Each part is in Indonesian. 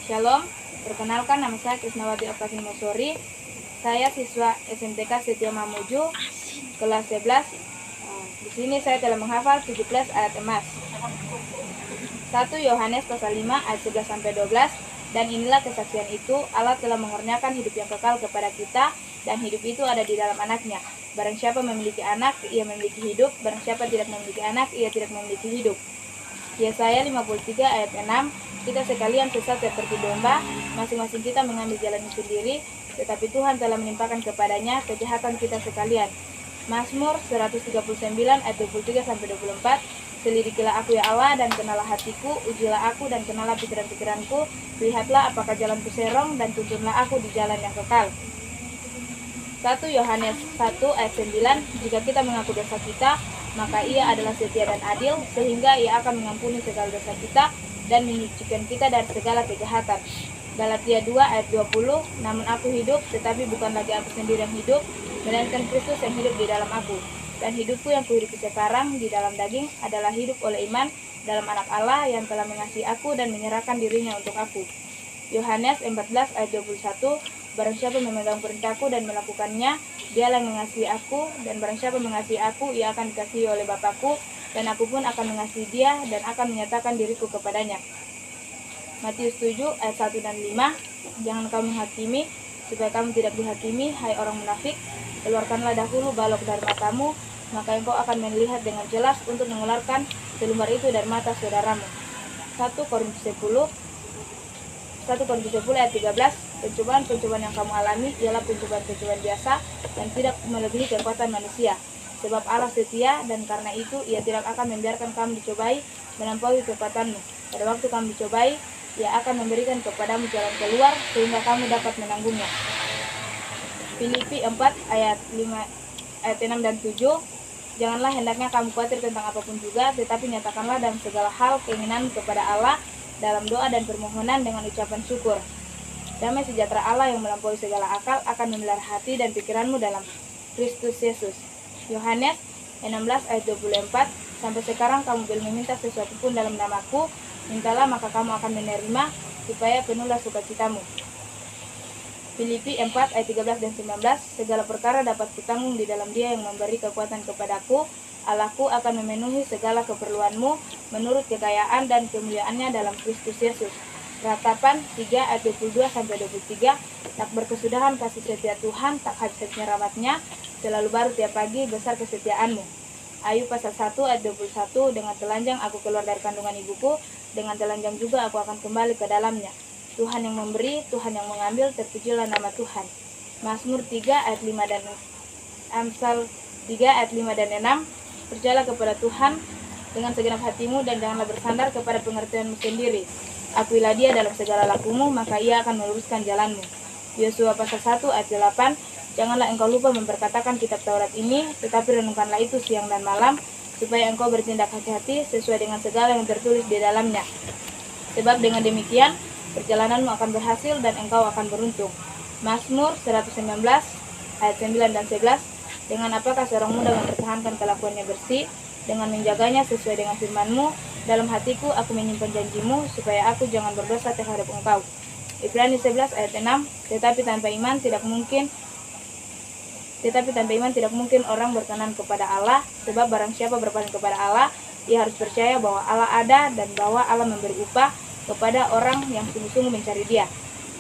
Shalom, perkenalkan nama saya Krisnawati Oktaviani Mosori. Saya siswa SMTK Setia Mamuju, kelas 11. Di sini saya telah menghafal 17 ayat emas. 1 Yohanes pasal 5 ayat 11 sampai 12. Dan inilah kesaksian itu, Allah telah mengurniakan hidup yang kekal kepada kita, dan hidup itu ada di dalam Anaknya. Barang siapa memiliki anak, ia memiliki hidup. Barang siapa tidak memiliki anak, ia tidak memiliki hidup. Yesaya 53 ayat 6. Kita sekalian sesat seperti domba, masing-masing kita mengambil jalannya sendiri, tetapi Tuhan telah menimpakan kepadanya kejahatan kita sekalian. Mazmur 139 ayat 23 sampai 24. Selidikilah aku ya Allah, dan kenalah hatiku, ujilah aku dan kenalah pikiran-pikiranku, lihatlah apakah jalanku serong, dan tuntunlah aku di jalan yang kekal. 1 Yohanes 1 ayat 9. Jika kita mengaku dosa kita, maka ia adalah setia dan adil, sehingga ia akan mengampuni segala dosa kita dan menyucikan kita dari segala kejahatan. Galatia 2 ayat 20. Namun aku hidup, tetapi bukan lagi aku sendiri yang hidup, melainkan Kristus yang hidup di dalam aku. Dan hidupku yang kuhidupi sekarang di dalam daging adalah hidup oleh iman dalam Anak Allah yang telah mengasihi aku dan menyerahkan dirinya untuk aku. Yohanes 14 ayat 21. Barang siapa memegang perintahku dan melakukannya, dialah yang mengasihi aku, dan barang siapa mengasihi aku, ia akan dikasihi oleh Bapakku, dan aku pun akan mengasihi dia dan akan menyatakan diriku kepadanya. Matius 7 ayat 1 dan 5. Jangan kamu menghakimi, supaya kamu tidak dihakimi, hai orang munafik. Keluarkanlah dahulu balok dari matamu, maka engkau akan melihat dengan jelas untuk mengeluarkan selumbar itu dari mata saudaramu. 1 Korintus 10 ayat 13. Pencobaan-pencobaan yang kamu alami ialah pencobaan-pencobaan biasa dan tidak melebihi kekuatan manusia. Sebab Allah setia, dan karena itu ia tidak akan membiarkan kamu dicobai melampaui kekuatanmu. Pada waktu kamu dicobai, ia akan memberikan kepadamu jalan keluar sehingga kamu dapat menanggungnya. Filipi 4 ayat 6 dan 7. Janganlah hendaknya kamu khawatir tentang apapun juga, tetapi nyatakanlah dalam segala hal keinginan kepada Allah dalam doa dan permohonan dengan ucapan syukur. Damai sejahtera Allah yang melampaui segala akal akan memelihara hati dan pikiranmu dalam Kristus Yesus. Yohanes 16 ayat 24. Sampai sekarang kamu belum meminta sesuatu pun dalam namaku, mintalah maka kamu akan menerima, supaya penuhlah sukacitamu. Filipi 4 ayat 13 dan 19. Segala perkara dapat kutanggung di dalam Dia yang memberi kekuatan kepadaku. Allahku akan memenuhi segala keperluanmu menurut kekayaan dan kemuliaannya dalam Kristus Yesus. Ratapan 3 ayat 22 sampai 23. Tak berkesudahan kasih setia Tuhan, tak habis-habisnya rahmatnya, selalu baru tiap pagi, besar kesetiaanmu. Ayub pasal 1 ayat 21. Dengan telanjang aku keluar dari kandungan ibuku, dengan telanjang juga aku akan kembali ke dalamnya. Tuhan yang memberi, Tuhan yang mengambil, terpujilah nama Tuhan. Mazmur 3 ayat 5 dan Amsal 3 ayat 5 dan 6. Percayalah kepada Tuhan dengan segenap hatimu, dan janganlah bersandar kepada pengertianmu sendiri. Akuilah Dia dalam segala lakumu, maka Ia akan meluruskan jalanmu. Yosua pasal 1 ayat 8. Janganlah engkau lupa memperkatakan kitab Taurat ini, tetapi renungkanlah itu siang dan malam, supaya engkau bertindak hati-hati sesuai dengan segala yang tertulis di dalamnya. Sebab dengan demikian perjalananmu akan berhasil dan engkau akan beruntung. Mazmur 119 ayat 9 dan 11. Dengan apakah seorang muda mempertahankan kelakuannya bersih, dengan menjaganya sesuai dengan firman-Mu. Dalam hatiku aku menyimpan janji-Mu, supaya aku jangan berdosa terhadap engkau. Ibrani 11 ayat 6. Tetapi tanpa iman tidak mungkin orang berkenan kepada Allah, sebab barang siapa berpaling kepada Allah, ia harus percaya bahwa Allah ada dan bahwa Allah memberi upah kepada orang yang sungguh-sungguh mencari Dia.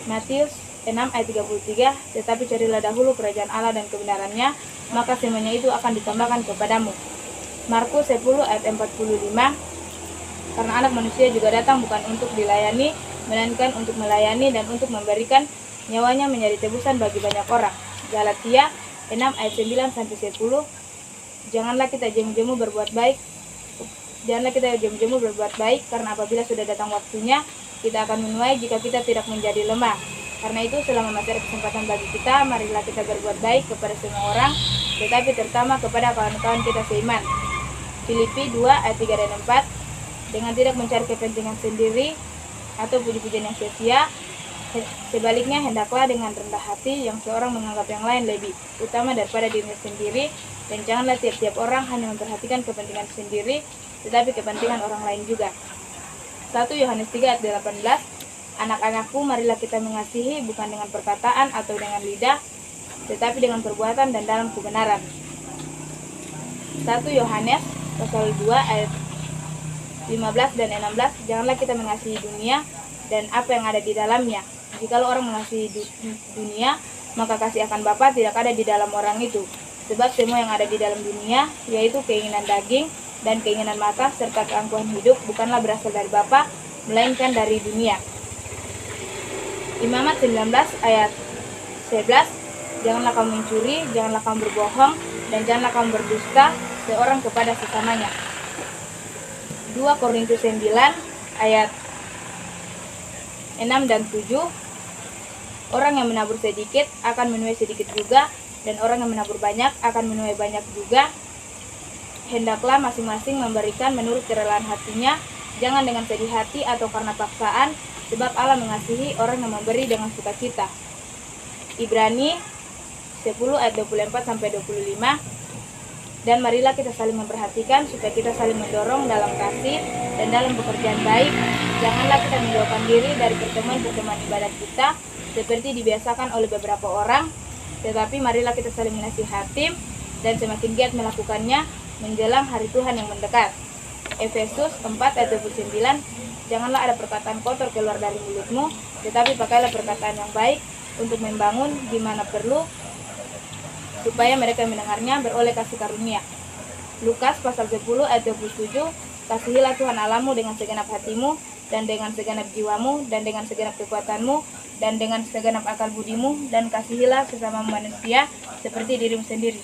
Matius 6 ayat 33. Tetapi carilah dahulu kerajaan Allah dan kebenarannya, maka semuanya itu akan ditambahkan kepadamu. Markus 10 ayat 45. Karena anak manusia juga datang bukan untuk dilayani, melainkan untuk melayani dan untuk memberikan nyawanya menjadi tebusan bagi banyak orang. Galatia 6 ayat 9 sampai 10. Janganlah kita jemu-jemu berbuat baik, karena apabila sudah datang waktunya, kita akan menuai jika kita tidak menjadi lemah. Karena itu selama masih ada kesempatan bagi kita, marilah kita berbuat baik kepada semua orang, tetapi terutama kepada kawan-kawan kita seiman. Filipi 2 ayat 3 dan 4. Dengan tidak mencari kepentingan sendiri atau puji-pujian yang sia-sia, sebaliknya hendaklah dengan rendah hati yang seorang menganggap yang lain lebih utama daripada dirinya sendiri, dan janganlah tiap-tiap orang hanya memperhatikan kepentingan sendiri, tetapi kepentingan orang lain juga. 1 Yohanes 3 ayat 18. Anak-anakku, marilah kita mengasihi bukan dengan perkataan atau dengan lidah, tetapi dengan perbuatan dan dalam kebenaran. 1 Yohanes pasal 2 ayat 15 dan 16, janganlah kita mengasihi dunia dan apa yang ada di dalamnya. Jikalau orang mengasihi dunia, maka kasih akan Bapa tidak ada di dalam orang itu. Sebab semua yang ada di dalam dunia, yaitu keinginan daging dan keinginan mata serta keangkuhan hidup, bukanlah berasal dari Bapa, melainkan dari dunia. Imamat 19 ayat 11, janganlah kamu mencuri, janganlah kamu berbohong, dan janganlah kamu berdusta seorang kepada sesamanya. 2 Korintus 9 ayat 6 dan 7, orang yang menabur sedikit akan menuai sedikit juga, dan orang yang menabur banyak akan menuai banyak juga. Hendaklah masing-masing memberikan menurut kerelaan hatinya, jangan dengan sedih hati atau karena paksaan, sebab Allah mengasihi orang yang memberi dengan sukacita. Ibrani 10 ayat 24-25, dan marilah kita saling memperhatikan supaya kita saling mendorong dalam kasih dan dalam pekerjaan baik. Janganlah kita menjauhkan diri dari pertemuan-pertemuan ibadat kita seperti dibiasakan oleh beberapa orang, tetapi marilah kita saling menasihati dan semakin giat melakukannya menjelang hari Tuhan yang mendekat. Efesus 4 ayat 29, janganlah ada perkataan kotor keluar dari mulutmu, tetapi pakailah perkataan yang baik untuk membangun di mana perlu, supaya mereka yang mendengarnya beroleh kasih karunia. Lukas pasal 10 ayat 27, kasihilah Tuhan Allahmu dengan segenap hatimu, dan dengan segenap jiwamu, dan dengan segenap kekuatanmu, dan dengan segenap akal budimu, dan kasihilah sesama manusia seperti dirimu sendiri.